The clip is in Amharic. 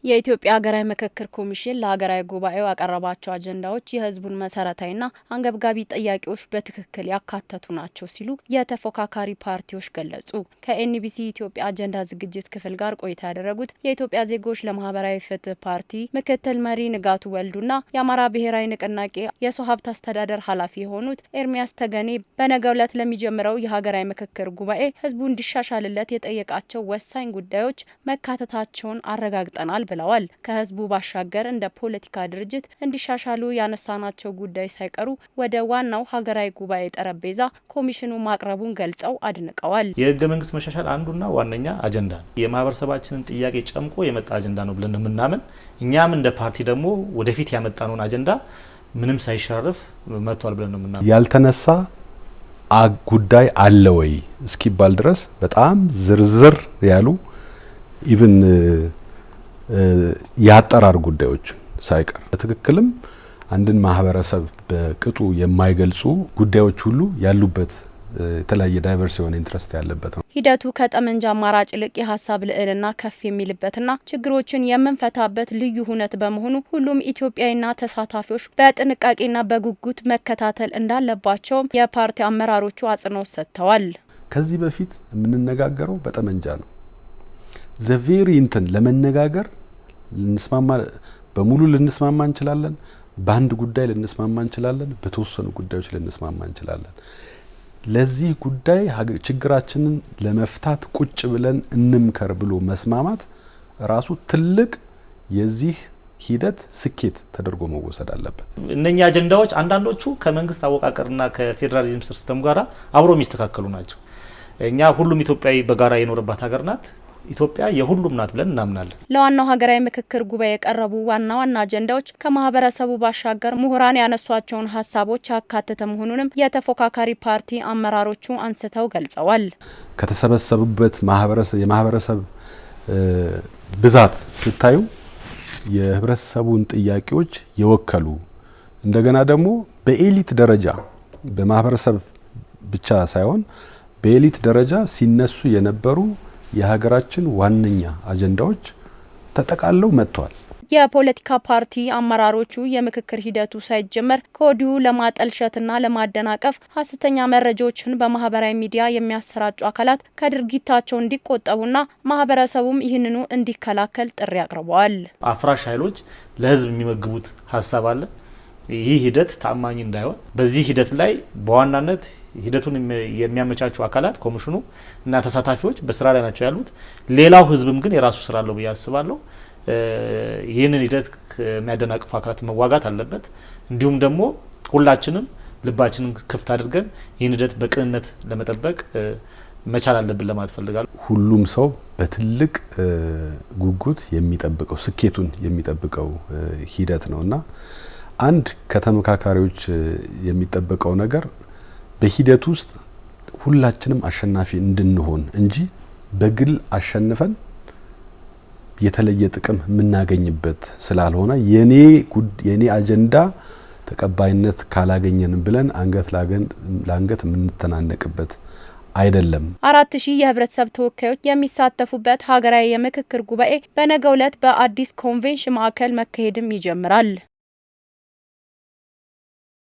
የኢትዮጵያ ሀገራዊ ምክክር ኮሚሽን ለሀገራዊ ጉባኤው ያቀረባቸው አጀንዳዎች የሕዝቡን መሰረታዊና አንገብጋቢ ጥያቄዎች በትክክል ያካተቱ ናቸው ሲሉ የተፎካካሪ ፓርቲዎች ገለጹ። ከኤንቢሲ ኢትዮጵያ አጀንዳ ዝግጅት ክፍል ጋር ቆይታ ያደረጉት የኢትዮጵያ ዜጎች ለማህበራዊ ፍትህ ፓርቲ ምክትል መሪ ንጋቱ ወልዱና የአማራ ብሔራዊ ንቅናቄ የሰው ሀብት አስተዳደር ኃላፊ የሆኑት ኤርሚያስ ተገኔ በነገው ዕለት ለሚጀምረው የሀገራዊ ምክክር ጉባኤ ሕዝቡ እንዲሻሻልለት የጠየቃቸው ወሳኝ ጉዳዮች መካተታቸውን አረጋግጠናል ብለዋል። ከህዝቡ ባሻገር እንደ ፖለቲካ ድርጅት እንዲሻሻሉ ያነሳናቸው ጉዳይ ሳይቀሩ ወደ ዋናው ሀገራዊ ጉባኤ ጠረጴዛ ኮሚሽኑ ማቅረቡን ገልጸው አድንቀዋል። የህገ መንግስት መሻሻል አንዱና ዋነኛ አጀንዳ ነው። የማህበረሰባችንን ጥያቄ ጨምቆ የመጣ አጀንዳ ነው ብለን የምናምን እኛም እንደ ፓርቲ ደግሞ ወደፊት ያመጣነውን አጀንዳ ምንም ሳይሻረፍ መጥቷል ብለን ነው የምናምን። ያልተነሳ ጉዳይ አለ ወይ እስኪባል ድረስ በጣም ዝርዝር ያሉ ኢቭን ያጠራር ጉዳዮች ሳይቀር በትክክልም አንድን ማህበረሰብ በቅጡ የማይገልጹ ጉዳዮች ሁሉ ያሉበት የተለያየ ዳይቨርስ የሆነ ኢንትረስት ያለበት ነው። ሂደቱ ከጠመንጃ አማራጭ ይልቅ የሀሳብ ልዕልና ከፍ የሚልበትና ችግሮችን የምንፈታበት ልዩ ሁነት በመሆኑ ሁሉም ኢትዮጵያዊና ተሳታፊዎች በጥንቃቄና በጉጉት መከታተል እንዳለባቸውም የፓርቲ አመራሮቹ አጽንኦት ሰጥተዋል። ከዚህ በፊት የምንነጋገረው በጠመንጃ ነው። ዘቬሪ እንትን ለመነጋገር ልንስማማ በሙሉ ልንስማማ እንችላለን። በአንድ ጉዳይ ልንስማማ እንችላለን። በተወሰኑ ጉዳዮች ልንስማማ እንችላለን። ለዚህ ጉዳይ ችግራችንን ለመፍታት ቁጭ ብለን እንምከር ብሎ መስማማት ራሱ ትልቅ የዚህ ሂደት ስኬት ተደርጎ መወሰድ አለበት። እነኛ አጀንዳዎች አንዳንዶቹ ከመንግስት አወቃቀርና ከፌዴራሊዝም ሲስተም ጋር አብሮ የሚስተካከሉ ናቸው። እኛ ሁሉም ኢትዮጵያዊ በጋራ የኖረባት ሀገር ናት። ኢትዮጵያ የሁሉም ናት ብለን እናምናለን። ለዋናው ሀገራዊ ምክክር ጉባኤ የቀረቡ ዋና አጀንዳዎች ከማህበረሰቡ ባሻገር ምሁራን ያነሷቸውን ሀሳቦች ያካተተ መሆኑንም የተፎካካሪ ፓርቲ አመራሮቹ አንስተው ገልጸዋል። ከተሰበሰቡበት የማህበረሰብ ብዛት ስታዩ የህብረተሰቡን ጥያቄዎች የወከሉ እንደገና ደግሞ በኤሊት ደረጃ በማህበረሰብ ብቻ ሳይሆን በኤሊት ደረጃ ሲነሱ የነበሩ የሀገራችን ዋነኛ አጀንዳዎች ተጠቃለው መጥተዋል። የፖለቲካ ፓርቲ አመራሮቹ የምክክር ሂደቱ ሳይጀመር ከወዲሁ ለማጠልሸትና ለማደናቀፍ ሀሰተኛ መረጃዎችን በማህበራዊ ሚዲያ የሚያሰራጩ አካላት ከድርጊታቸው እንዲቆጠቡና ማህበረሰቡም ይህንኑ እንዲከላከል ጥሪ አቅርበዋል። አፍራሽ ኃይሎች ለህዝብ የሚመግቡት ሀሳብ አለ። ይህ ሂደት ታማኝ እንዳይሆን በዚህ ሂደት ላይ በዋናነት ሂደቱን የሚያመቻቹ አካላት ኮሚሽኑ እና ተሳታፊዎች በስራ ላይ ናቸው ያሉት። ሌላው ህዝብም ግን የራሱ ስራ አለው ብዬ አስባለሁ። ይህንን ሂደት የሚያደናቅፉ አካላት መዋጋት አለበት። እንዲሁም ደግሞ ሁላችንም ልባችንን ክፍት አድርገን ይህን ሂደት በቅንነት ለመጠበቅ መቻል አለብን ለማለት ፈልጋለሁ። ሁሉም ሰው በትልቅ ጉጉት የሚጠብቀው ስኬቱን የሚጠብቀው ሂደት ነውና አንድ ከተመካካሪዎች የሚጠበቀው ነገር በሂደት ውስጥ ሁላችንም አሸናፊ እንድንሆን እንጂ በግል አሸንፈን የተለየ ጥቅም የምናገኝበት ስላልሆነ የኔ አጀንዳ ተቀባይነት ካላገኘን ብለን አንገት ለአንገት የምንተናነቅበት አይደለም። 4000 የህብረተሰብ ተወካዮች የሚሳተፉበት ሀገራዊ የምክክር ጉባኤ በነገው ዕለት በአዲስ ኮንቬንሽን ማዕከል መካሄድም ይጀምራል።